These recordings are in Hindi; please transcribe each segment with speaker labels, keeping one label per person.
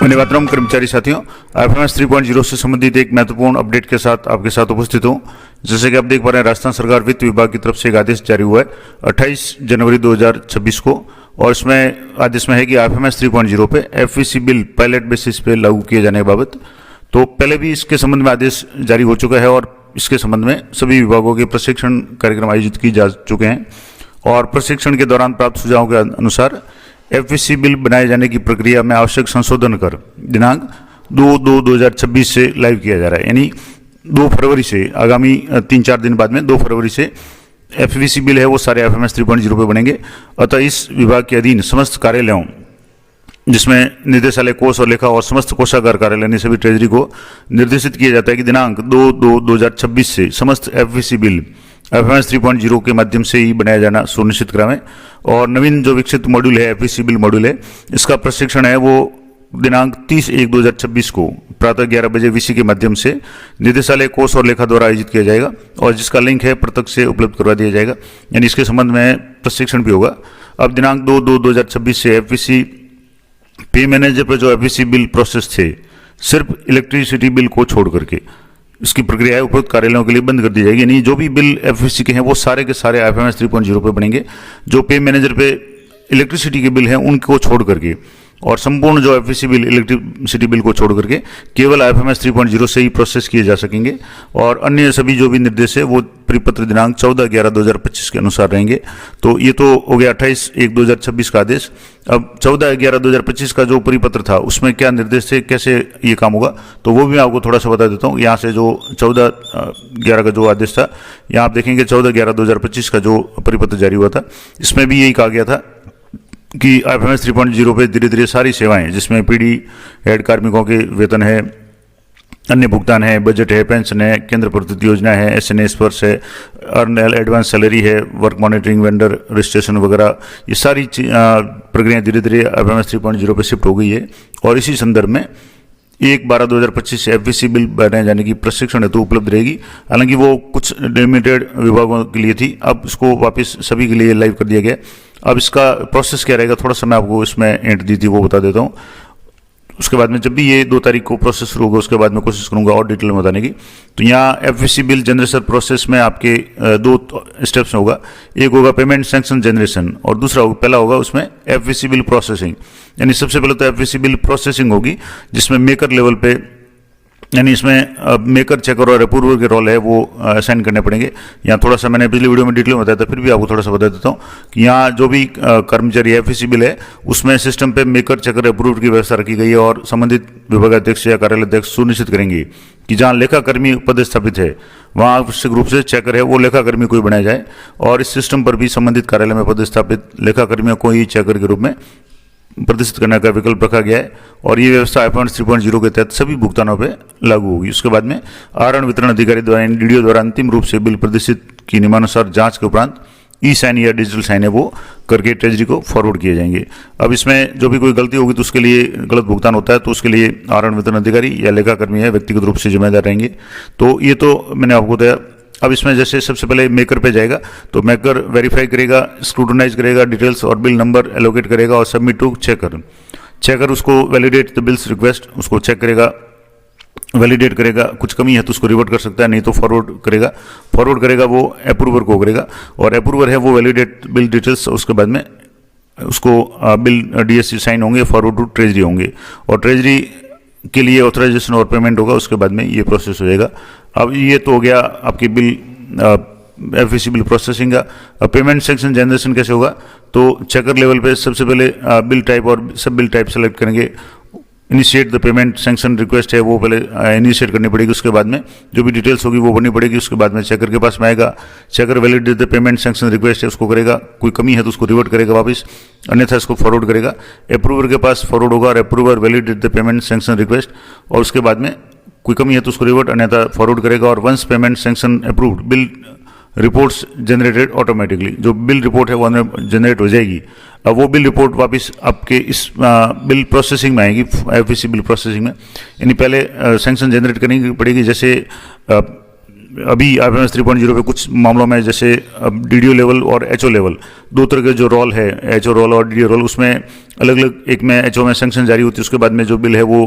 Speaker 1: धन्यवाद कर्मचारी साथियों, IFMS 3.0 से संबंधित एक महत्वपूर्ण अपडेट के साथ आपके साथ उपस्थित हूं। जैसे कि आप देख पा रहे हैं, राजस्थान सरकार वित्त विभाग की तरफ से एक आदेश जारी हुआ है 28 जनवरी 2026 को, और इसमें आदेश में है कि IFMS 3.0 पे FVC बिल पायलट बेसिस पे लागू किए जाने के बाबत। तो पहले भी इसके संबंध में आदेश जारी हो चुका है और इसके संबंध में सभी विभागों के प्रशिक्षण कार्यक्रम आयोजित किए जा चुके हैं, और प्रशिक्षण के दौरान प्राप्त सुझावों के अनुसार FVC बिल बनाए जाने की प्रक्रिया में आवश्यक संशोधन कर दिनांक 2/2/2026 से लाइव किया जा रहा है। यानी 2 फरवरी से, आगामी 3-4 दिन बाद में 2 फरवरी से FVC बिल है वो सारे IFMS 3.0 पे बनेंगे। अतः इस विभाग के अधीन समस्त कार्यालयों, जिसमें निदेशालय, कोष और लेखा और समस्त कोषागार कार्यालय ने सभी ट्रेजरी को निर्देशित किया जाता है कि दिनांक 2/2/2026 से समस्त FVC बिल IFMS 3.0 के माध्यम से ही बनाया जाना सुनिश्चित करावें। और नवीन जो विकसित मॉड्यूल है, FVC बिल मॉड्यूल है, इसका प्रशिक्षण है वो दिनांक 30/1/2026 को प्रातः 11 बजे VC के माध्यम से निदेशालय, कोष और लेखा द्वारा आयोजित किया जाएगा, और जिसका लिंक है प्रत्यक्ष से उपलब्ध करवा दिया जाएगा। यानी इसके संबंध में प्रशिक्षण भी होगा। अब दिनांक 2/2/2026 से FVC पे मैनेजर पर जो FVC बिल प्रोसेस थे, सिर्फ इलेक्ट्रिसिटी बिल को छोड़ करके इसकी प्रक्रिया है उपयुक्त कार्यालयों के लिए बंद कर दी जाएगी। यानी जो भी बिल FVC के हैं वो सारे के सारे IFMS 3.0 पे बनेंगे। जो पे मैनेजर पे इलेक्ट्रिसिटी के बिल हैं उनको छोड़ करके, और संपूर्ण जो FVC बिल, इलेक्ट्रिसिटी बिल को छोड़ करके केवल IFMS 3.0 से ही प्रोसेस किए जा सकेंगे। और अन्य सभी जो भी निर्देश है वो परिपत्र दिनांक 14/11/2025 के अनुसार रहेंगे। तो ये तो हो गया 28/1/2026 का आदेश। अब 14/11/2025 का जो परिपत्र था उसमें क्या निर्देश थे, कैसे ये काम होगा, तो वो भी मैं आपको थोड़ा सा बता देता हूँ। यहाँ से जो 14/11 का जो आदेश था, यहाँ आप देखेंगे 14/11/2025 का जो परिपत्र जारी हुआ था, इसमें भी यही कहा गया था कि IFMS 3.0 पे धीरे धीरे सारी सेवाएं, जिसमें PD हेड कार्मिकों के वेतन है, अन्य भुगतान है, बजट है, पेंशन है, केंद्र प्रदत्त योजना है, SNA स्पर्श है, अर्न एडवांस सैलरी है, वर्क मॉनिटरिंग, वेंडर रजिस्ट्रेशन वगैरह, ये सारी प्रक्रियाएं धीरे धीरे IFMS 3.0 पे शिफ्ट हो गई है। और इसी संदर्भ में 1/12/2025 से FVC बिल बनाए जाने की प्रशिक्षण हेतु उपलब्ध रहेगी। हालांकि वो कुछ लिमिटेड विभागों के लिए थी, अब इसको वापस सभी के लिए लाइव कर दिया गया। अब इसका प्रोसेस क्या रहेगा, थोड़ा सा मैं आपको इसमें एंट दी थी वो बता देता हूँ। उसके बाद में जब भी ये 2 तारीख को प्रोसेस शुरू होगा, उसके बाद मैं कोशिश करूंगा और डिटेल में बताने की। तो यहाँ FVC बिल जनरेशन प्रोसेस में आपके 2 स्टेप्स में होगा। एक होगा पेमेंट सैंक्शन जनरेशन, और दूसरा पहला होगा उसमें FVC बिल प्रोसेसिंग। यानी सबसे पहले तो FVC बिल प्रोसेसिंग होगी, जिसमें मेकर लेवल पे, यानी इसमें मेकर, चेकर और अप्रूवर के रोल है वो असाइन करने पड़ेंगे। यहाँ थोड़ा सा मैंने पिछली वीडियो में डिटेल में बताया था, फिर भी आपको थोड़ा सा बता देता हूँ कि यहाँ जो भी कर्मचारी FVC बिल है उसमें सिस्टम पे मेकर, चेकर, अप्रूवर की व्यवस्था रखी गई है, और संबंधित विभागाध्यक्ष या कार्यालयाध्यक्ष सुनिश्चित करेंगे कि जहाँ लेखाकर्मी पदस्थापित है वहाँ आवश्यक रूप से चेकर है वो लेखाकर्मी को ही बनाया जाए, और इस सिस्टम पर भी संबंधित कार्यालय में पदस्थापित लेखाकर्मियों को ही चेकर के रूप में प्रदर्शित करने का विकल्प रखा गया है। और ये व्यवस्था IFMS 3.0 के तहत सभी भुगतानों पे लागू होगी। उसके बाद में आहरण वितरण अधिकारी द्वारा DDO द्वारा अंतिम रूप से बिल प्रदर्शित की नियमानुसार जांच के उपरांत E-साइन या डिजिटल साइन है वो करके ट्रेजरी को फॉरवर्ड किए जाएंगे। अब इसमें जो भी कोई गलती होगी तो उसके लिए, गलत भुगतान होता है तो उसके लिए आहरण वितरण अधिकारी या लेखाकर्मी है व्यक्तिगत रूप से जिम्मेदार रहेंगे। तो ये तो मैंने आपको बताया। अब इसमें जैसे सबसे पहले मेकर पे जाएगा, तो मेकर वेरीफाई करेगा, स्क्रूटनाइज करेगा, डिटेल्स और बिल नंबर एलोकेट करेगा और सबमिट टू चेकर। चेकर उसको वैलिडेट द बिल्स रिक्वेस्ट, उसको चेक करेगा, वैलिडेट करेगा, कुछ कमी है तो उसको रिवर्ट कर सकता है, नहीं तो फॉरवर्ड करेगा वो अप्रूवर को करेगा, और अप्रूवर है वो वैलिडेट बिल डिटेल्स, उसके बाद में उसको बिल DSC साइन होंगे, फॉरवर्ड टू ट्रेजरी होंगे, और ट्रेजरी के लिए ऑथराइजेशन और पेमेंट होगा। उसके बाद में ये प्रोसेस हो जाएगा। अब ये तो हो गया आपकी बिल FVC बिल प्रोसेसिंग का। पेमेंट सेक्शन जनरेशन कैसे होगा, तो चेकर लेवल पे सबसे पहले बिल टाइप और सब बिल टाइप सेलेक्ट करेंगे। Initiate the payment sanction request है वो पहले इनिशिएट करनी पड़ेगी, उसके बाद में जो भी डिटेल्स होगी वो भरनी पड़ेगी। उसके बाद में चेकर के पास में आएगा, checker validate the payment sanction request है उसको करेगा, कोई कमी है तो उसको रिवर्ट करेगा वापस, अन्यथा इसको फॉरवर्ड करेगा। अप्रूवर के पास फॉरवर्ड होगा और approver validate the payment sanction request, और उसके बाद में कोई कमी है तो उसको रिवर्ट, अन्यथा फॉरवर्ड करेगा। और once payment sanction approved bill reports generated automatically, जो बिल रिपोर्ट है वो जनरेट हो जाएगी। अब वो बिल रिपोर्ट वापस आपके इस बिल प्रोसेसिंग में आएगी, FVC बिल प्रोसेसिंग में। यानी पहले सैंक्शन जनरेट करनी पड़ेगी, जैसे अभी IFMS 3.0 पे कुछ मामलों में जैसे अब DDO लेवल और HO लेवल, दो तरह के जो रोल है, HO रोल और DDO रोल, उसमें अलग अलग, एक में HO में सैंक्शन जारी होती है, उसके बाद में जो बिल है वो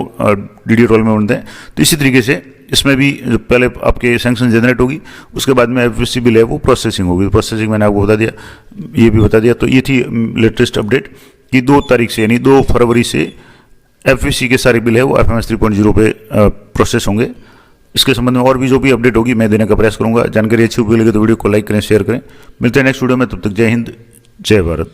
Speaker 1: DDO रोल में बनते हैं। तो इसी तरीके से इसमें भी पहले आपके सैंक्शन जनरेट होगी, उसके बाद में FVC बिल है वो प्रोसेसिंग होगी। प्रोसेसिंग मैंने आपको बता दिया, ये भी बता दिया। तो ये थी लेटेस्ट अपडेट कि 2 तारीख से यानी 2 फरवरी से FVC के सारे बिल है वो IFMS 3.0 पे प्रोसेस होंगे। इसके संबंध में और भी जो भी अपडेट होगी मैं देने का प्रयास करूंगा। जानकारी अच्छी उपयोगी लगे तो वीडियो को लाइक करें, शेयर करें। मिलते हैं नेक्स्ट वीडियो में, तब तक जय हिंद, जय भारत।